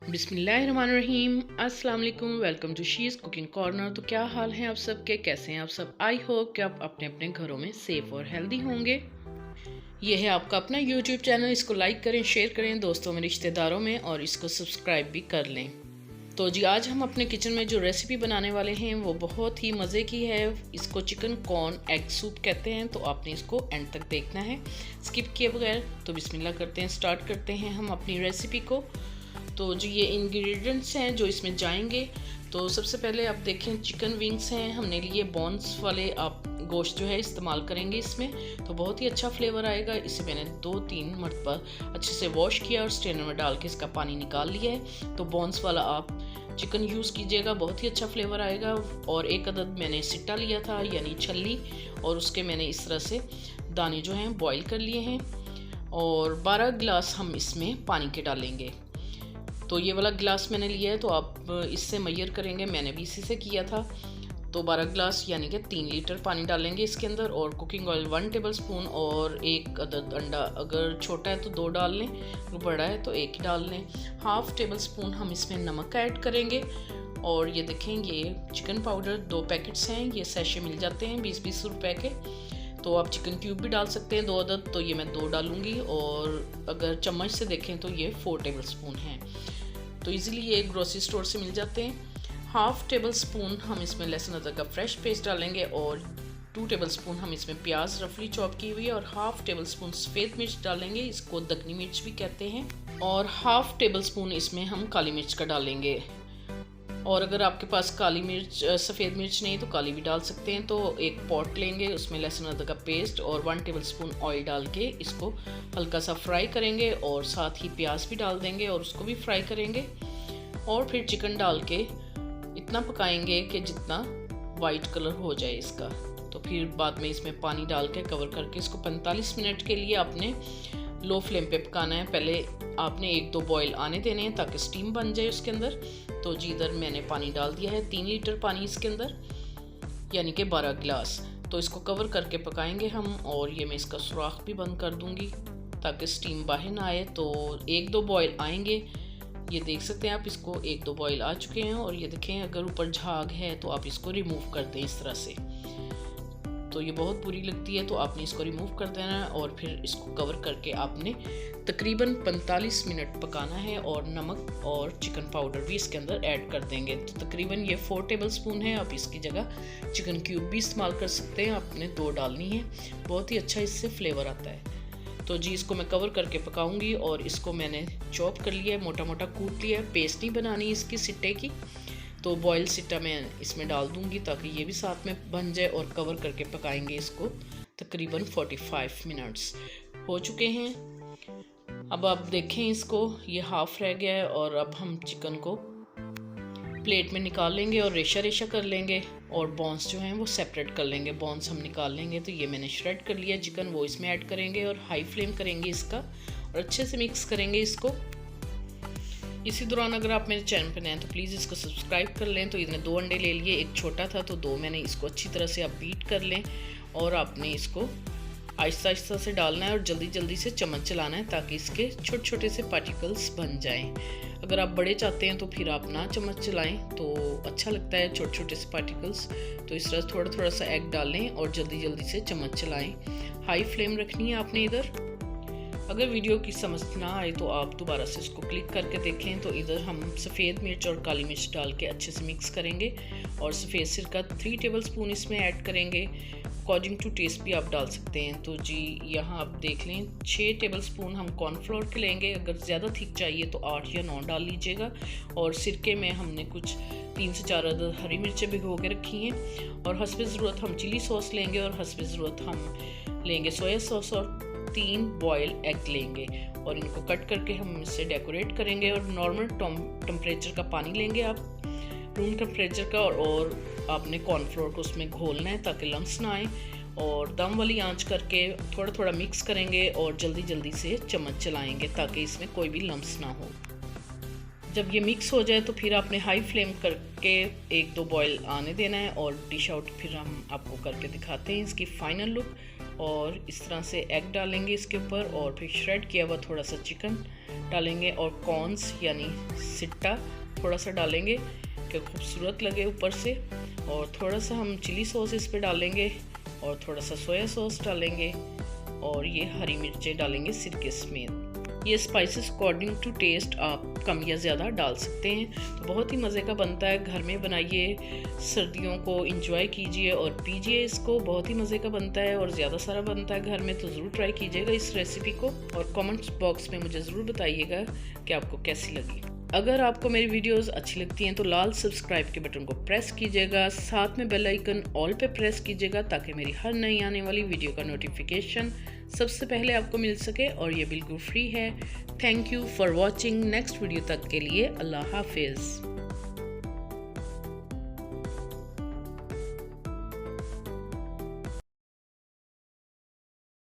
बिस्मिल्लाहिर्रहमानिर्रहीम। अस्सलाम वालेकुम। Welcome to she's cooking corner. तो क्या हाल है आप सबके, कैसे हैं आप सब? आई होप कि आप अपने अपने घरों में सेफ़ और हेल्दी होंगे। ये है आपका अपना यूट्यूब चैनल, इसको लाइक करें, शेयर करें दोस्तों में, रिश्तेदारों में, और इसको सब्सक्राइब भी कर लें। तो जी आज हम अपने किचन में जो रेसिपी बनाने वाले हैं वो बहुत ही मज़े की है। इसको चिकन कॉर्न एग सूप कहते हैं। तो आपने इसको एंड तक देखना है स्किप किए बगैर। तो बिस्मिल्लाह करते हैं, स्टार्ट करते हैं हम अपनी रेसिपी को। तो जी ये इंग्रेडिएंट्स हैं जो इसमें जाएंगे। तो सबसे पहले आप देखें चिकन विंग्स हैं हमने लिए, बोन्स वाले आप गोश्त जो है इस्तेमाल करेंगे इसमें, तो बहुत ही अच्छा फ्लेवर आएगा। इसे मैंने 2-3 मरतबा अच्छे से वॉश किया और स्ट्रेनर में डाल के इसका पानी निकाल लिया है। तो बोन्स वाला आप चिकन यूज़ कीजिएगा, बहुत ही अच्छा फ्लेवर आएगा। और एक अदद मैंने सिट्टा लिया था यानी छल्ली, और उसके मैंने इस तरह से दाने जो हैं बॉईल कर लिए हैं। और 12 गिलास हम इसमें पानी के डालेंगे। तो ये वाला गिलास मैंने लिया है, तो आप इससे मेजर करेंगे, मैंने भी इसी से किया था। तो 12 गिलास यानी कि 3 लीटर पानी डालेंगे इसके अंदर। और कुकिंग ऑयल 1 टेबल स्पून, और एक अदद अंडा, अगर छोटा है तो 2 डाल लें, अगर बड़ा है तो 1 डाल लें। हाफ़ टेबल स्पून हम इसमें नमक ऐड करेंगे। और ये देखें, ये चिकन पाउडर 2 पैकेट्स हैं, ये सैशे मिल जाते हैं 20-20 रुपए के। तो आप चिकन क्यूब भी डाल सकते हैं 2 अदद, तो ये मैं 2 डालूंगी। और अगर चम्मच से देखें तो ये 4 टेबल स्पून हैं। तो इजीली ये ग्रोसरी स्टोर से मिल जाते हैं। हाफ़ टेबल स्पून हम इसमें लहसुन अदरक का फ्रेश पेस्ट डालेंगे। और 2 टेबल स्पून हम इसमें प्याज रफली चॉप की हुई है। और हाफ़ टेबल स्पून सफ़ेद मिर्च डालेंगे, इसको दगनी मिर्च भी कहते हैं। और हाफ़ टेबल स्पून इसमें हम काली मिर्च का डालेंगे। और अगर आपके पास काली मिर्च सफ़ेद मिर्च नहीं तो काली भी डाल सकते हैं। तो एक पॉट लेंगे, उसमें लहसुन अदरक का पेस्ट और 1 टेबल स्पून ऑयल डाल के इसको हल्का सा फ्राई करेंगे। और साथ ही प्याज भी डाल देंगे और उसको भी फ्राई करेंगे। और फिर चिकन डाल के इतना पकाएंगे कि जितना वाइट कलर हो जाए इसका। तो फिर बाद में इसमें पानी डाल के कवर करके इसको 45 मिनट के लिए आपने लो फ्लेम पे पकाना है। पहले आपने 1-2 बॉयल आने देने हैं ताकि स्टीम बन जाए उसके अंदर। तो जी इधर मैंने पानी डाल दिया है, 3 लीटर पानी इसके अंदर, यानी कि 12 गिलास। तो इसको कवर करके पकाएंगे हम। और ये मैं इसका सुराख भी बंद कर दूंगी ताकि स्टीम बाहर ना आए। तो 1-2 बॉयल आएंगे, ये देख सकते हैं आप, इसको 1-2 बॉयल आ चुके हैं। और ये देखें, अगर ऊपर झाग है तो आप इसको रिमूव कर दें इस तरह से। तो ये बहुत बुरी लगती है, तो आपने इसको रिमूव कर देना है। और फिर इसको कवर करके आपने तकरीबन 45 मिनट पकाना है। और नमक और चिकन पाउडर भी इसके अंदर ऐड कर देंगे। तो तकरीबन ये 4 टेबल स्पून है। आप इसकी जगह चिकन क्यूब भी इस्तेमाल कर सकते हैं, आपने 2 डालनी है, बहुत ही अच्छा इससे फ्लेवर आता है। तो जी इसको मैं कवर करके पकाऊंगी। और इसको मैंने चॉप कर लिया है, मोटा मोटा कूट लिया है, पेस्ट नहीं बनानी इसकी सिट्टे की। तो बॉयल सिट्टा मैं इसमें डाल दूंगी ताकि ये भी साथ में बन जाए। और कवर करके पकाएंगे इसको तकरीबन 45 मिनट्स हो चुके हैं। अब आप देखें इसको, ये हाफ रह गया है। और अब हम चिकन को प्लेट में निकाल लेंगे और रेशा रेशा कर लेंगे। और बॉन्स जो हैं वो सेपरेट कर लेंगे, बॉन्स हम निकाल लेंगे। तो ये मैंने श्रेड कर लिया चिकन, वो इसमें ऐड करेंगे और हाई फ्लेम करेंगे इसका और अच्छे से मिक्स करेंगे इसको। इसी दौरान अगर आप मेरे चैनल पर नए हैं तो प्लीज़ इसको सब्सक्राइब कर लें। तो इसने 2 अंडे ले लिए, एक छोटा था तो 2 मैंने, इसको अच्छी तरह से आप बीट कर लें। और आपने इसको आहिस्ता आहिस्ता से डालना है और जल्दी जल्दी से चम्मच चलाना है ताकि इसके छोटे छोटे से पार्टिकल्स बन जाएं। अगर आप बड़े चाहते हैं तो फिर आप ना चम्मच चलाएं, तो अच्छा लगता है छोटे छोटे से पार्टिकल्स। तो इस तरह थोड़ा थोड़ा सा एग डालें और जल्दी जल्दी से चम्मच चलाएं। हाई फ्लेम रखनी है आपने इधर। अगर वीडियो की समझ ना आए तो आप दोबारा से इसको क्लिक करके देखें। तो इधर हम सफ़ेद मिर्च और काली मिर्च डाल के अच्छे से मिक्स करेंगे। और सफ़ेद सिरका 3 टेबल स्पून इसमें ऐड करेंगे। अकॉर्डिंग टू टेस्ट भी आप डाल सकते हैं। तो जी यहाँ आप देख लें, 6 टेबल स्पून हम कॉर्नफ्लोर के लेंगे। अगर ज़्यादा थिक चाहिए तो 8 या 9 डाल लीजिएगा। और सिरके में हमने कुछ 3 से 4 अदद हरी मिर्चें भिगो के रखी हैं। और हस्बे ज़रूरत हम चिली सॉस लेंगे। और हस्बे ज़रूरत हम लेंगे सोया सॉस। और 3 बॉयल एग लेंगे और इनको कट करके हम इससे डेकोरेट करेंगे। और नॉर्मल टेम्परेचर का पानी लेंगे आप, रूम टेम्परेचर का। और आपने कॉर्नफ्लोर को उसमें घोलना है ताकि लम्स ना आए। और दम वाली आंच करके थोड़ा थोड़ा मिक्स करेंगे और जल्दी जल्दी से चम्मच चलाएंगे ताकि इसमें कोई भी लम्स ना हो। जब ये मिक्स हो जाए तो फिर आपने हाई फ्लेम करके 1-2 बॉयल आने देना है। और डिश आउट फिर हम आपको करके दिखाते हैं इसकी फाइनल लुक। और इस तरह से एग डालेंगे इसके ऊपर, और फिर श्रेड किया हुआ थोड़ा सा चिकन डालेंगे, और कॉर्न्स यानी सिट्टा थोड़ा सा डालेंगे कि खूबसूरत लगे ऊपर से। और थोड़ा सा हम चिली सॉस इस पे डालेंगे, और थोड़ा सा सोया सॉस डालेंगे, और ये हरी मिर्चें डालेंगे सिरके समेत। ये स्पाइसेस अकॉर्डिंग टू टेस्ट आप कम या ज़्यादा डाल सकते हैं। तो बहुत ही मज़े का बनता है, घर में बनाइए, सर्दियों को इंजॉय कीजिए और पीजिए इसको। बहुत ही मज़े का बनता है और ज़्यादा सारा बनता है घर में, तो ज़रूर ट्राई कीजिएगा इस रेसिपी को, और कमेंट्स बॉक्स में मुझे ज़रूर बताइएगा कि आपको कैसी लगी। अगर आपको मेरी वीडियोस अच्छी लगती हैं तो लाल सब्सक्राइब के बटन को प्रेस कीजिएगा, साथ में बेल आइकन ऑल पे प्रेस कीजिएगा ताकि मेरी हर नई आने वाली वीडियो का नोटिफिकेशन सबसे पहले आपको मिल सके, और ये बिल्कुल फ्री है। Thank you for watching. Next video तक के लिए अल्लाह हाफिज़।